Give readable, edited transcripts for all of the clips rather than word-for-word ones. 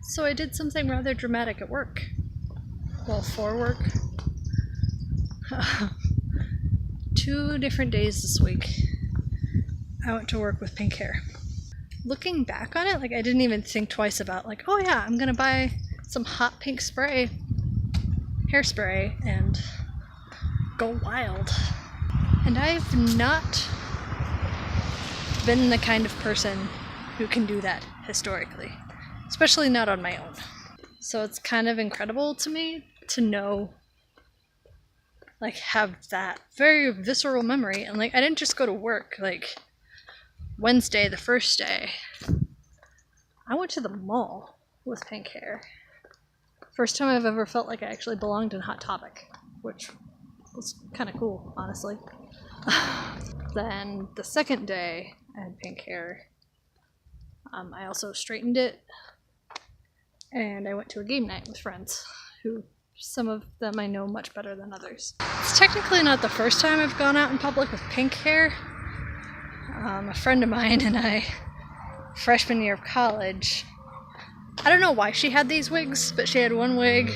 So I did something rather dramatic at work. Well, for work. 2 different days this week, I went to work with pink hair. Looking back on it, like I didn't even think twice about like, oh yeah, I'm gonna buy some hot pink spray, hairspray, and go wild. And I've not been the kind of person who can do that historically, especially not on my own. So it's kind of incredible to me to know, like, have that very visceral memory. And like, I didn't just go to work. Like, Wednesday, the first day, I went to the mall with pink hair. First time I've ever felt like I actually belonged in Hot Topic, which was kind of cool, honestly. Then the second day, I had pink hair. I also straightened it, and I went to a game night with friends, who some of them I know much better than others. It's technically not the first time I've gone out in public with pink hair. A friend of mine and I, freshman year of college, I don't know why she had these wigs, but she had one wig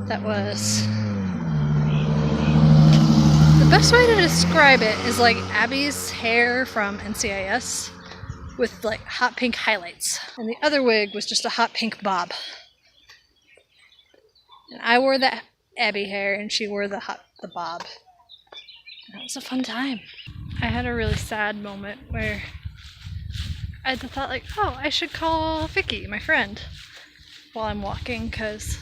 that was... The best way to describe it is like Abby's hair from NCIS with like hot pink highlights. And the other wig was just a hot pink bob. And I wore the Abby hair and she wore the bob. And it was a fun time. I had a really sad moment where I thought like, oh, I should call Vicky, my friend, while I'm walking, because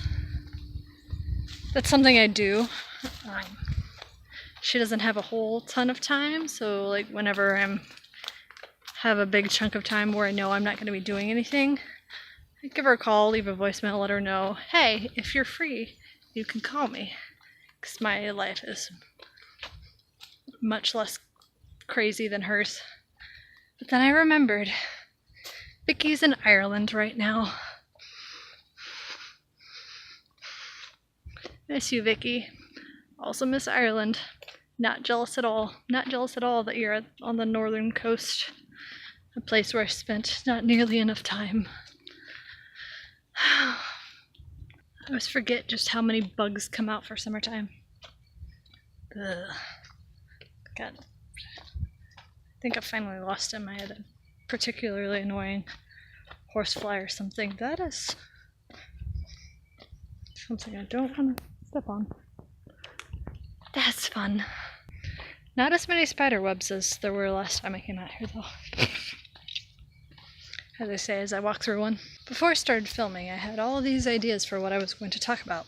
that's something I do. She doesn't have a whole ton of time, so like whenever have a big chunk of time where I know I'm not going to be doing anything, I give her a call, leave a voicemail, let her know, hey, if you're free, you can call me, because my life is much less crazy than hers. But then I remembered, Vicky's in Ireland right now. Miss you, Vicky. Also miss Ireland. Not jealous at all. Not jealous at all that you're on the northern coast. A place where I spent not nearly enough time. I always forget just how many bugs come out for summertime. Ugh. God. I think I finally lost him. I had a particularly annoying horsefly or something. That is something I don't want to step on. That's fun. Not as many spider webs as there were last time I came out here, though. As I say, as I walk through one. Before I started filming, I had all of these ideas for what I was going to talk about.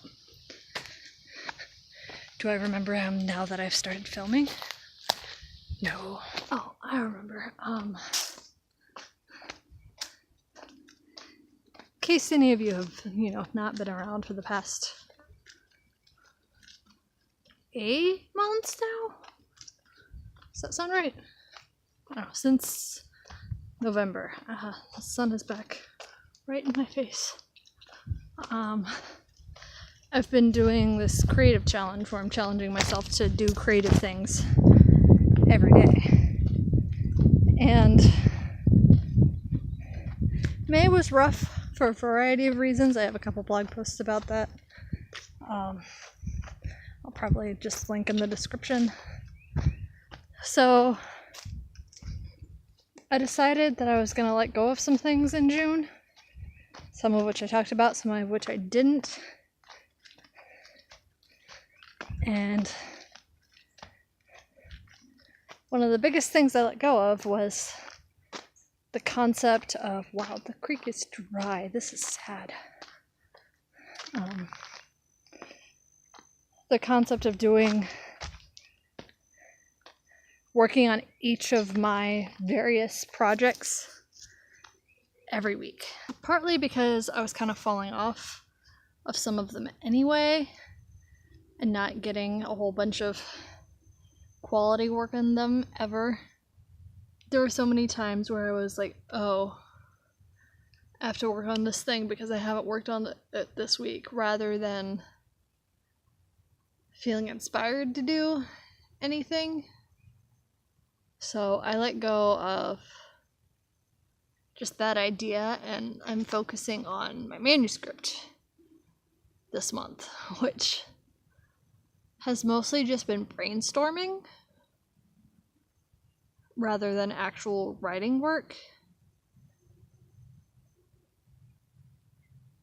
Do I remember now that I've started filming? No. Oh, I remember. In case any of you have, not been around for the past 8 months now? Does that sound right? I don't know, since November. The sun is back right in my face. I've been doing this creative challenge where I'm challenging myself to do creative things every day. And May was rough for a variety of reasons. I have a couple blog posts about that. I'll probably just link in the description. So I decided that I was going to let go of some things in June. Some of which I talked about, some of which I didn't. And one of the biggest things I let go of was the concept of, wow, the creek is dry. This is sad. The concept of working on each of my various projects every week. Partly because I was kind of falling off of some of them anyway, and not getting a whole bunch of quality work in them ever. There were so many times where I was like, oh, I have to work on this thing because I haven't worked on it this week, rather than feeling inspired to do anything. So I let go of just that idea, and I'm focusing on my manuscript this month, which has mostly just been brainstorming rather than actual writing work,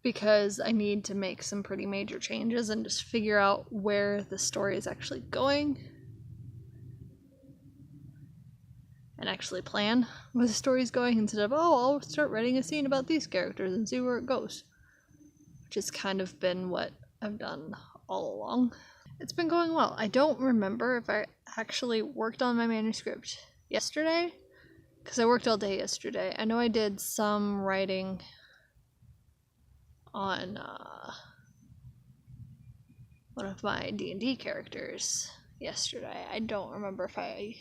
because I need to make some pretty major changes and just figure out where the story is actually going and actually plan where the story's going instead of, oh, I'll start writing a scene about these characters and see where it goes, which has kind of been what I've done all along. It's been going well. I don't remember if I actually worked on my manuscript yesterday, because I worked all day yesterday. I know I did some writing on one of my D&D characters yesterday. I don't remember if I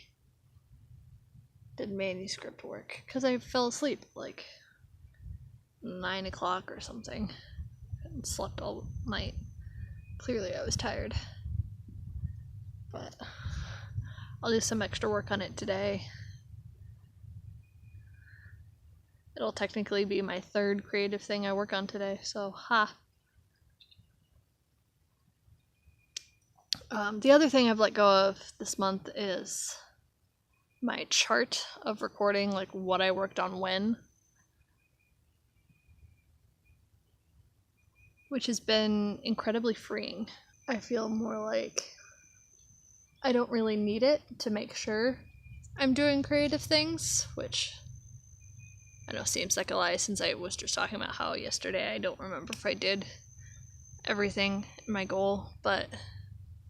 did manuscript work, because I fell asleep like 9 o'clock or something and slept all night. Clearly I was tired, but I'll do some extra work on it today. It'll technically be my third creative thing I work on today, so the other thing I've let go of this month is my chart of recording, like what I worked on when, which has been incredibly freeing. I feel more like I don't really need it to make sure I'm doing creative things, which I know seems like a lie, since I was just talking about how yesterday I don't remember if I did everything in my goal, but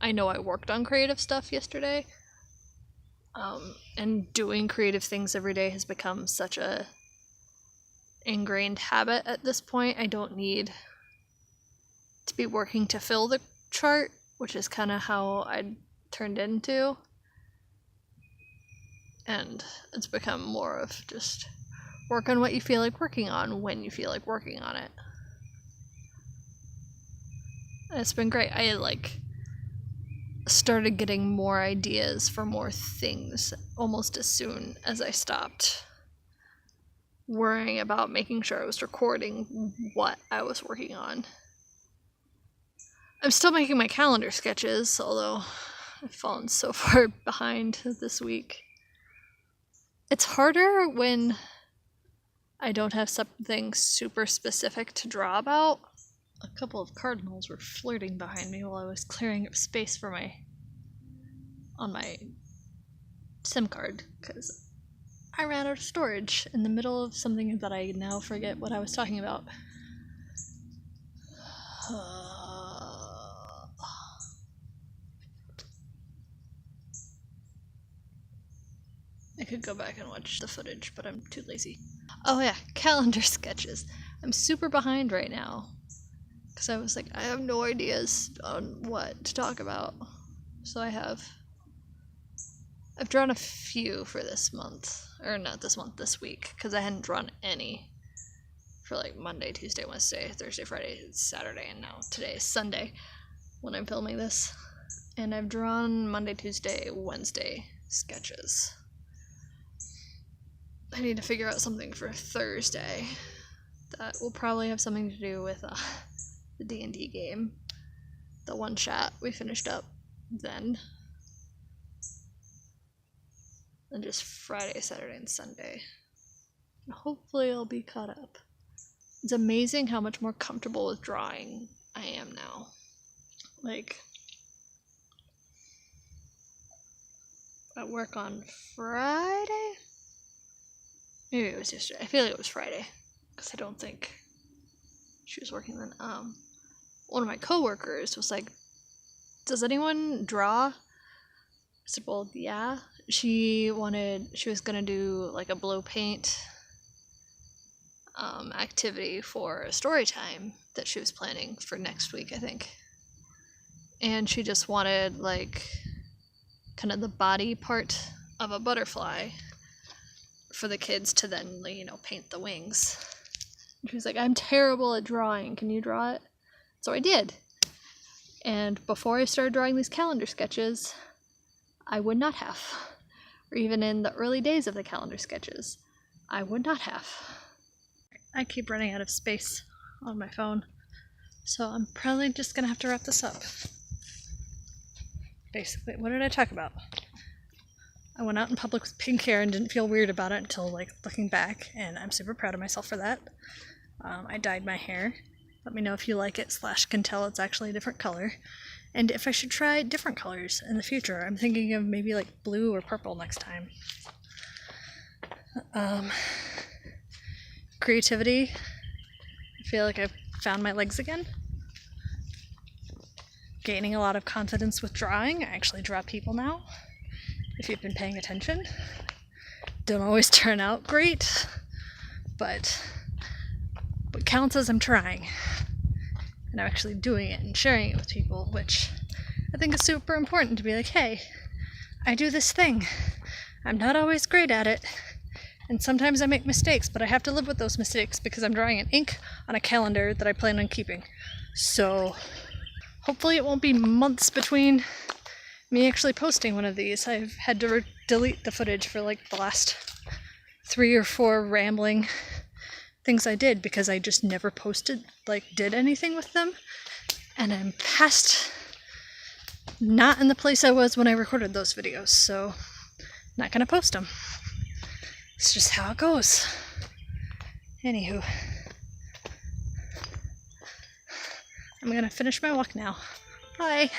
I know I worked on creative stuff yesterday. And doing creative things every day has become such a ingrained habit at this point. I don't need to be working to fill the chart, which is kind of how I turned into. And it's become more of just work on what you feel like working on when you feel like working on it. And it's been great. I started getting more ideas for more things almost as soon as I stopped worrying about making sure I was recording what I was working on. I'm still making my calendar sketches, although I've fallen so far behind this week. It's harder when I don't have something super specific to draw about. A couple of cardinals were flirting behind me while I was clearing up space on my SIM card, because I ran out of storage in the middle of something that I now forget what I was talking about. I could go back and watch the footage, but I'm too lazy. Oh yeah, calendar sketches. I'm super behind right now, because I was like, I have no ideas on what to talk about. So I've drawn a few for this month, or not this month, this week, because I hadn't drawn any for like Monday, Tuesday, Wednesday, Thursday, Friday, Saturday, and now today is Sunday when I'm filming this. And I've drawn Monday, Tuesday, Wednesday sketches. I need to figure out something for Thursday that will probably have something to do with the D&D game, the one shot we finished up then, and just Friday, Saturday, and Sunday. And hopefully I'll be caught up. It's amazing how much more comfortable with drawing I am now. Like, at work on Friday? Maybe it was yesterday. I feel like it was Friday, because I don't think she was working then. One of my coworkers was like, does anyone draw? I said, well, yeah. She was gonna do like a blow paint activity for a story time that she was planning for next week, I think. And she just wanted like kind of the body part of a butterfly for the kids to then, paint the wings. And she was like, I'm terrible at drawing. Can you draw it? So I did. And before I started drawing these calendar sketches, I would not have. Or even in the early days of the calendar sketches, I would not have. I keep running out of space on my phone. So I'm probably just gonna have to wrap this up. Basically, what did I talk about? I went out in public with pink hair and didn't feel weird about it until like looking back, and I'm super proud of myself for that. I dyed my hair. Let me know if you like it / can tell it's actually a different color. And if I should try different colors in the future. I'm thinking of maybe like blue or purple next time. Creativity. I feel like I've found my legs again. Gaining a lot of confidence with drawing. I actually draw people now, if you've been paying attention. Don't always turn out great, but what counts is I'm trying. And I'm actually doing it and sharing it with people, which I think is super important to be like, hey, I do this thing. I'm not always great at it. And sometimes I make mistakes, but I have to live with those mistakes because I'm drawing in ink on a calendar that I plan on keeping. So hopefully it won't be months between me actually posting one of these. I've had to delete the footage for like the last 3 or 4 rambling things I did because I just never posted, did anything with them. And I'm not in the place I was when I recorded those videos, so not gonna post them. It's just how it goes. Anywho, I'm gonna finish my walk now. Bye.